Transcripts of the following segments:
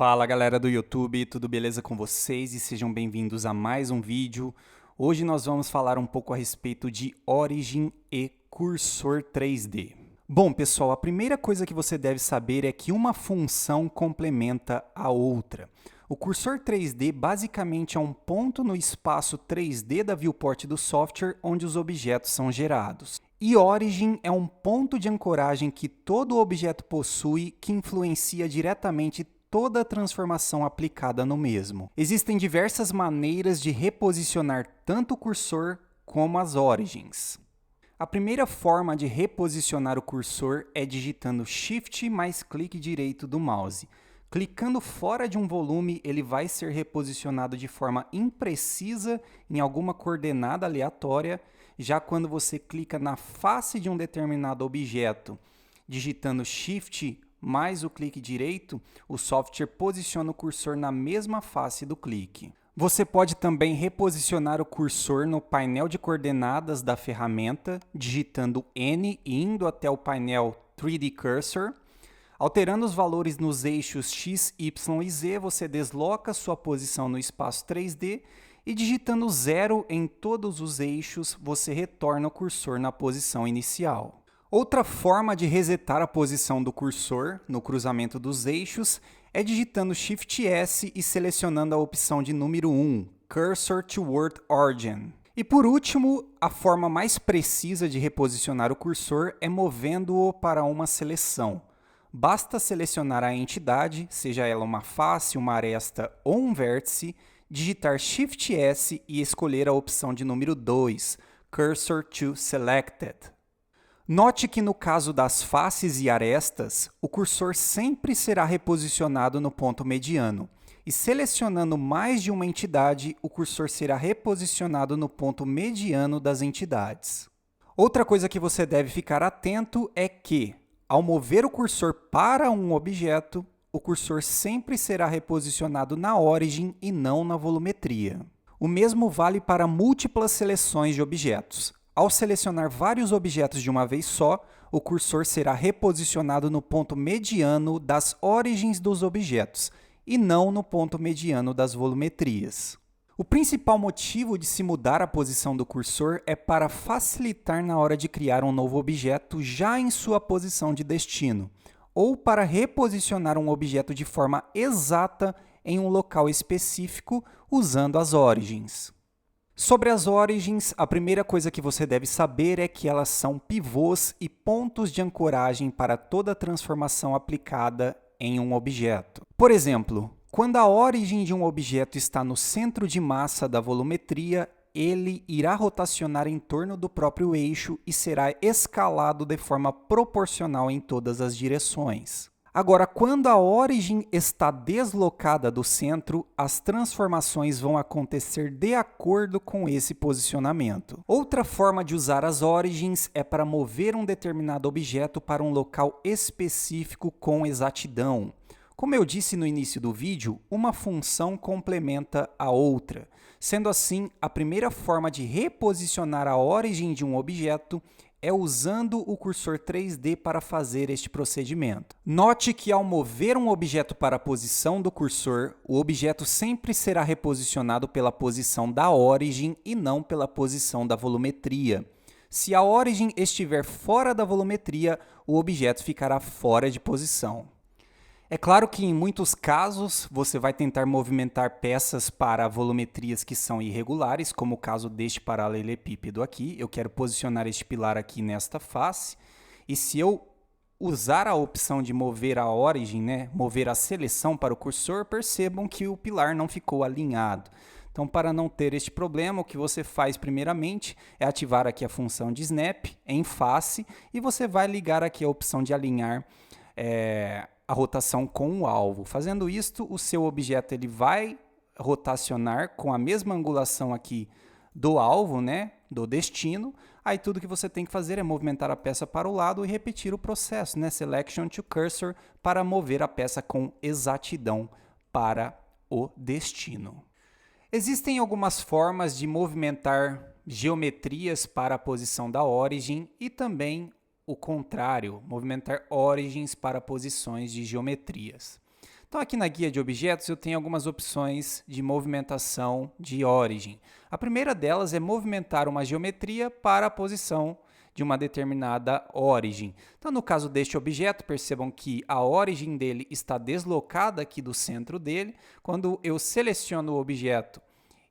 Fala galera do YouTube, tudo beleza com vocês? E sejam bem-vindos a mais um vídeo. Hoje nós vamos falar um pouco a respeito de Origin e cursor 3D. Bom pessoal, a primeira coisa que você deve saber é que uma função complementa a outra. O cursor 3D basicamente é um ponto no espaço 3D da viewport do software onde os objetos são gerados. E Origin é um ponto de ancoragem que todo objeto possui que influencia diretamente toda a transformação aplicada no mesmo. Existem diversas maneiras de reposicionar tanto o cursor como as origins. A primeira forma de reposicionar o cursor é digitando Shift mais clique direito do mouse. Clicando fora de um volume, ele vai ser reposicionado de forma imprecisa em alguma coordenada aleatória. Já quando você clica na face de um determinado objeto, digitando Shift mais o clique direito, o software posiciona o cursor na mesma face do clique. Você pode também reposicionar o cursor no painel de coordenadas da ferramenta, digitando N e indo até o painel 3D Cursor. Alterando os valores nos eixos X, Y e Z, você desloca sua posição no espaço 3D e digitando 0 em todos os eixos, você retorna o cursor na posição inicial. Outra forma de resetar a posição do cursor no cruzamento dos eixos é digitando Shift S e selecionando a opção de número 1, Cursor Toward Origin. E por último, a forma mais precisa de reposicionar o cursor é movendo-o para uma seleção. Basta selecionar a entidade, seja ela uma face, uma aresta ou um vértice, digitar Shift S e escolher a opção de número 2, Cursor to Selected. Note que no caso das faces e arestas, o cursor sempre será reposicionado no ponto mediano, e selecionando mais de uma entidade, o cursor será reposicionado no ponto mediano das entidades. Outra coisa que você deve ficar atento é que, ao mover o cursor para um objeto, o cursor sempre será reposicionado na origem e não na volumetria. O mesmo vale para múltiplas seleções de objetos. Ao selecionar vários objetos de uma vez só, o cursor será reposicionado no ponto mediano das origens dos objetos, e não no ponto mediano das volumetrias. O principal motivo de se mudar a posição do cursor é para facilitar na hora de criar um novo objeto já em sua posição de destino, ou para reposicionar um objeto de forma exata em um local específico usando as origins. Sobre as origins, a primeira coisa que você deve saber é que elas são pivôs e pontos de ancoragem para toda transformação aplicada em um objeto. Por exemplo, quando a origem de um objeto está no centro de massa da volumetria, ele irá rotacionar em torno do próprio eixo e será escalado de forma proporcional em todas as direções. Agora, quando a origem está deslocada do centro, as transformações vão acontecer de acordo com esse posicionamento. Outra forma de usar as origins é para mover um determinado objeto para um local específico com exatidão. Como eu disse no início do vídeo, uma função complementa a outra. Sendo assim, a primeira forma de reposicionar a origem de um objeto é usando o cursor 3D para fazer este procedimento. Note que ao mover um objeto para a posição do cursor, o objeto sempre será reposicionado pela posição da origem e não pela posição da volumetria. Se a origem estiver fora da volumetria, o objeto ficará fora de posição. É claro que em muitos casos você vai tentar movimentar peças para volumetrias que são irregulares, como o caso deste paralelepípedo aqui. Eu quero posicionar este pilar aqui nesta face, e se eu usar a opção de mover a origem, mover a seleção para o cursor, percebam que o pilar não ficou alinhado. Então, para não ter este problema, o que você faz primeiramente é ativar aqui a função de Snap em face, e você vai ligar aqui a opção de alinhar a rotação com o alvo. Fazendo isto, o seu objeto ele vai rotacionar com a mesma angulação aqui do alvo, do destino. Aí tudo que você tem que fazer é movimentar a peça para o lado e repetir o processo, Selection to Cursor, para mover a peça com exatidão para o destino. Existem algumas formas de movimentar geometrias para a posição da origem e também o contrário, movimentar origins para posições de geometrias. Então aqui na guia de objetos eu tenho algumas opções de movimentação de origem. A primeira delas é movimentar uma geometria para a posição de uma determinada origem. Então no caso deste objeto, percebam que a origem dele está deslocada aqui do centro dele. Quando eu seleciono o objeto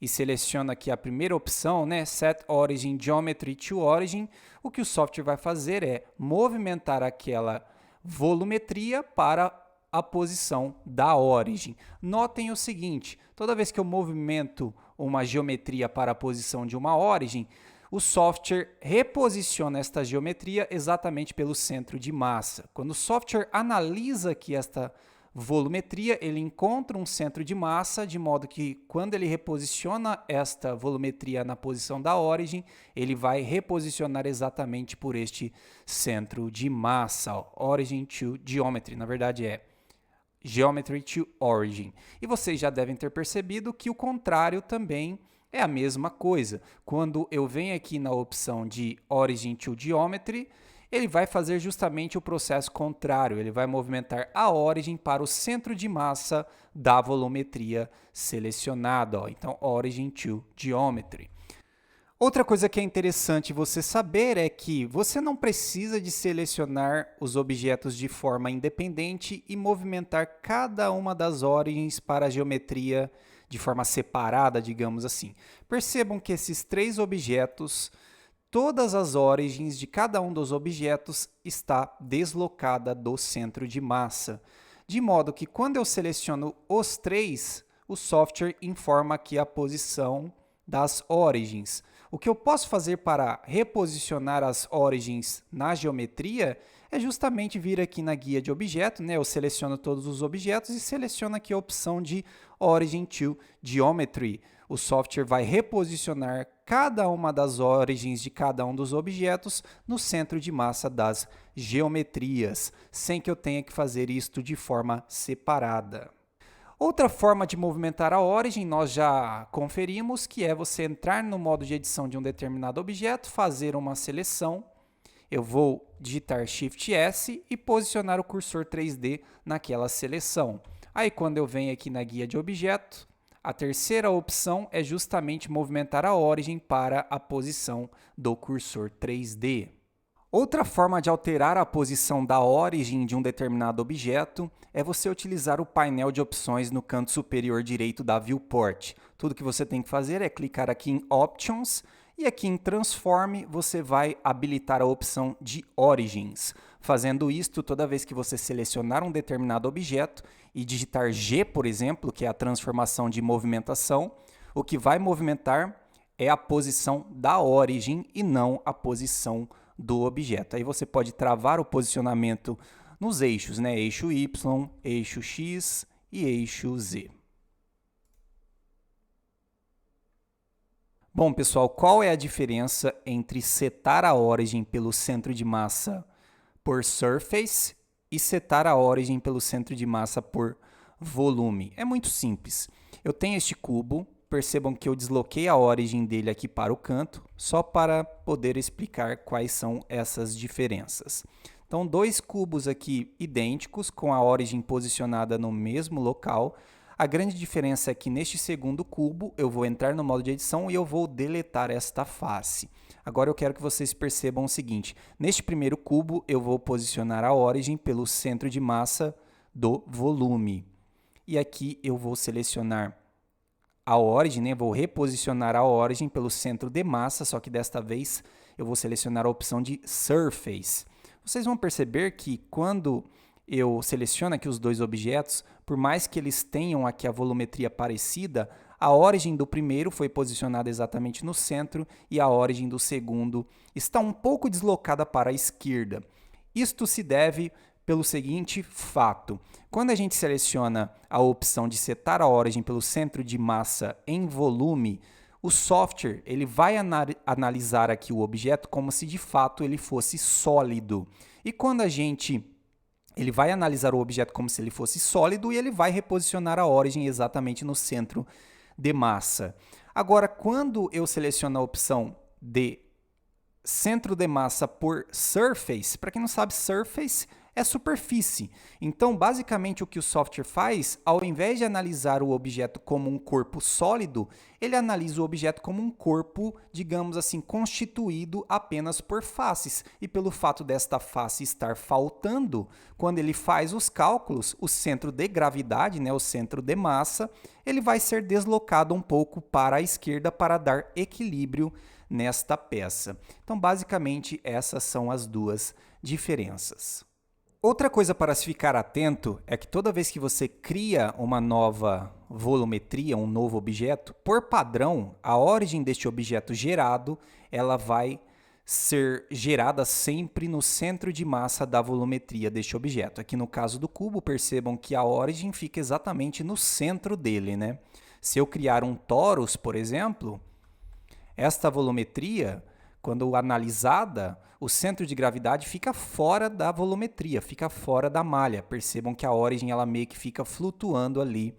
e seleciono aqui a primeira opção, né, Set Origin Geometry to Origin, o que o software vai fazer é movimentar aquela volumetria para a posição da origem. Notem o seguinte, toda vez que eu movimento uma geometria para a posição de uma origem, o software reposiciona esta geometria exatamente pelo centro de massa. Quando o software analisa aqui esta volumetria, ele encontra um centro de massa, de modo que quando ele reposiciona esta volumetria na posição da origem, ele vai reposicionar exatamente por este centro de massa. Ó. Origin to Geometry, na verdade é Geometry to Origin. E vocês já devem ter percebido que o contrário também é a mesma coisa. Quando eu venho aqui na opção de Origin to Geometry, ele vai fazer justamente o processo contrário. Ele vai movimentar a origem para o centro de massa da volumetria selecionada. Ó. Então, Origin to Geometry. Outra coisa que é interessante você saber é que você não precisa de selecionar os objetos de forma independente e movimentar cada uma das origens para a geometria de forma separada, digamos assim. Percebam que esses três objetos, todas as origens de cada um dos objetos está deslocada do centro de massa, de modo que quando eu seleciono os três, o software informa aqui a posição das origens. O que eu posso fazer para reposicionar as origens na geometria é justamente vir aqui na guia de objeto, né? Eu seleciono todos os objetos e seleciono aqui a opção de Origin to Geometry. O software vai reposicionar cada uma das origens de cada um dos objetos no centro de massa das geometrias, sem que eu tenha que fazer isto de forma separada. Outra forma de movimentar a origem nós já conferimos, que é você entrar no modo de edição de um determinado objeto, fazer uma seleção. Eu vou digitar Shift S e posicionar o cursor 3D naquela seleção. Aí quando eu venho aqui na guia de objeto, a terceira opção é justamente movimentar a origem para a posição do cursor 3D. Outra forma de alterar a posição da origem de um determinado objeto é você utilizar o painel de opções no canto superior direito da viewport. Tudo que você tem que fazer é clicar aqui em Options e aqui em Transform você vai habilitar a opção de Origins. Fazendo isto, toda vez que você selecionar um determinado objeto e digitar G, por exemplo, que é a transformação de movimentação, o que vai movimentar é a posição da origem e não a posição do objeto. Aí você pode travar o posicionamento nos eixos, né? Eixo Y, eixo X e eixo Z. Bom, pessoal, qual é a diferença entre setar a origem pelo centro de massa por surface e setar a origem pelo centro de massa por volume? É muito simples. Eu tenho este cubo. Percebam que eu desloquei a origem dele aqui para o canto, só para poder explicar quais são essas diferenças. Então, dois cubos aqui idênticos, com a origem posicionada no mesmo local. A grande diferença é que neste segundo cubo, eu vou entrar no modo de edição e eu vou deletar esta face. Agora eu quero que vocês percebam o seguinte, neste primeiro cubo, eu vou posicionar a origem pelo centro de massa do volume. E aqui eu vou selecionar a origem, né? Vou reposicionar a origem pelo centro de massa, só que desta vez eu vou selecionar a opção de Surface. Vocês vão perceber que quando eu seleciono aqui os dois objetos, por mais que eles tenham aqui a volumetria parecida, a origem do primeiro foi posicionada exatamente no centro e a origem do segundo está um pouco deslocada para a esquerda. Isto se deve pelo seguinte fato. Quando a gente seleciona a opção de setar a origem pelo centro de massa em volume, o software ele vai analisar aqui o objeto como se de fato ele fosse sólido. E quando ele vai analisar o objeto como se ele fosse sólido e ele vai reposicionar a origem exatamente no centro de massa. Agora, quando eu seleciono a opção de centro de massa por surface, para quem não sabe, surface é superfície. Então, basicamente, o que o software faz, ao invés de analisar o objeto como um corpo sólido, ele analisa o objeto como um corpo, digamos assim, constituído apenas por faces. E pelo fato desta face estar faltando, quando ele faz os cálculos, o centro de gravidade, né, o centro de massa, ele vai ser deslocado um pouco para a esquerda para dar equilíbrio nesta peça. Então, basicamente, essas são as duas diferenças. Outra coisa para se ficar atento é que toda vez que você cria uma nova volumetria, um novo objeto, por padrão, a origem deste objeto gerado, ela vai ser gerada sempre no centro de massa da volumetria deste objeto. Aqui no caso do cubo, percebam que a origem fica exatamente no centro dele, né? Se eu criar um torus, por exemplo, esta volumetria, quando analisada, o centro de gravidade fica fora da volumetria, fica fora da malha. Percebam que a origem ela meio que fica flutuando ali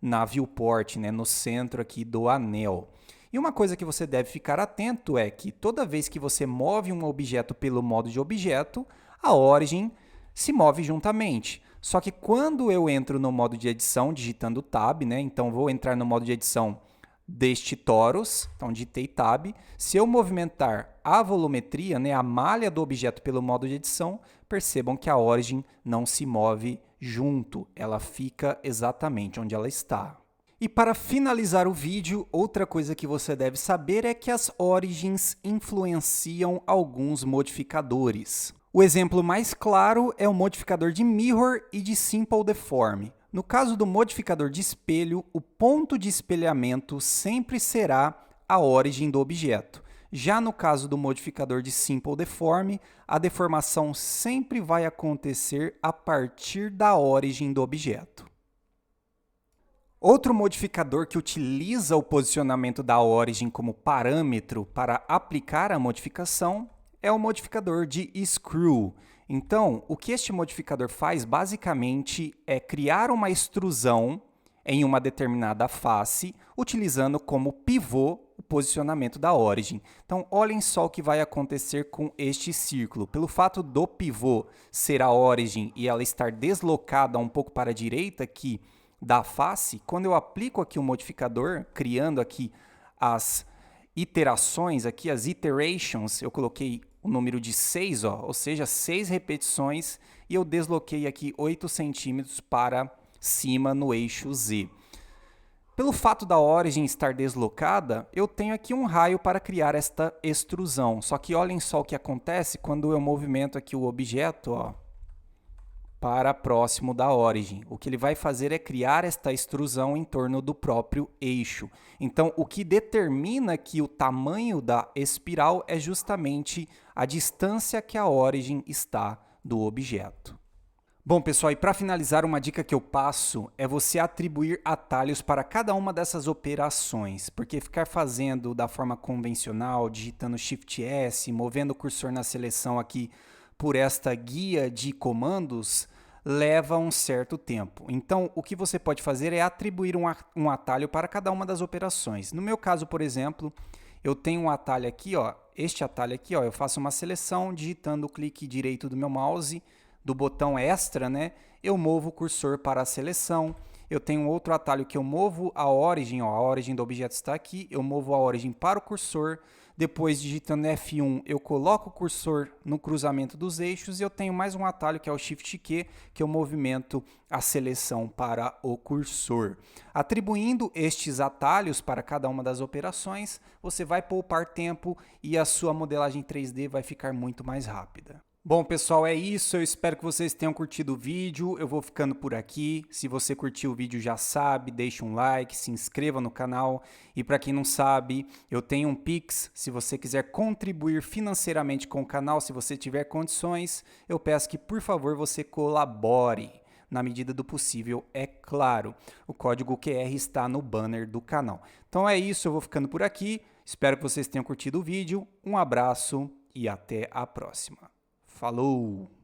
na viewport, né, no centro aqui do anel. E uma coisa que você deve ficar atento é que toda vez que você move um objeto pelo modo de objeto, a origem se move juntamente. Só que quando eu entro no modo de edição, digitando Tab, né, então vou entrar no modo de edição deste torus, então digitei Tab, se eu movimentar a volumetria, né, a malha do objeto pelo modo de edição, percebam que a origem não se move junto, ela fica exatamente onde ela está. E para finalizar o vídeo, outra coisa que você deve saber é que as origens influenciam alguns modificadores. O exemplo mais claro é o modificador de Mirror e de Simple Deform. No caso do modificador de espelho, o ponto de espelhamento sempre será a origem do objeto. Já no caso do modificador de Simple Deform, a deformação sempre vai acontecer a partir da origem do objeto. Outro modificador que utiliza o posicionamento da origem como parâmetro para aplicar a modificação é o modificador de Screw. Então, o que este modificador faz, basicamente, é criar uma extrusão em uma determinada face, utilizando como pivô o posicionamento da origem. Então, olhem só o que vai acontecer com este círculo. Pelo fato do pivô ser a origem e ela estar deslocada um pouco para a direita aqui da face, quando eu aplico aqui o modificador, criando aqui as iterações, aqui as iterations, eu coloquei o número de 6, ou seja, 6 repetições, e eu desloquei aqui 8 centímetros para cima no eixo Z. Pelo fato da origem estar deslocada, eu tenho aqui um raio para criar esta extrusão. Só que olhem só o que acontece quando eu movimento aqui o objeto, para próximo da origem. O que ele vai fazer é criar esta extrusão em torno do próprio eixo. Então, o que determina aqui o tamanho da espiral é justamente a distância que a origem está do objeto. Bom, pessoal, e para finalizar, uma dica que eu passo é você atribuir atalhos para cada uma dessas operações, porque ficar fazendo da forma convencional, digitando Shift S, movendo o cursor na seleção aqui por esta guia de comandos, leva um certo tempo. Então, o que você pode fazer é atribuir um atalho para cada uma das operações. No meu caso, por exemplo, eu tenho um atalho aqui, este atalho aqui, eu faço uma seleção, digitando o clique direito do meu mouse, do botão extra, né? Eu movo o cursor para a seleção. Eu tenho outro atalho que eu movo a origem, a origem do objeto está aqui, eu movo a origem para o cursor. Depois, digitando F1, eu coloco o cursor no cruzamento dos eixos e eu tenho mais um atalho que é o Shift Q, que eu movimento a seleção para o cursor. Atribuindo estes atalhos para cada uma das operações, você vai poupar tempo e a sua modelagem 3D vai ficar muito mais rápida. Bom, pessoal, é isso. Eu espero que vocês tenham curtido o vídeo. Eu vou ficando por aqui. Se você curtiu o vídeo, já sabe, deixa um like, se inscreva no canal. E para quem não sabe, eu tenho um Pix. Se você quiser contribuir financeiramente com o canal, se você tiver condições, eu peço que, por favor, você colabore. Na medida do possível, é claro. O código QR está no banner do canal. Então é isso, eu vou ficando por aqui. Espero que vocês tenham curtido o vídeo. Um abraço e até a próxima. Falou!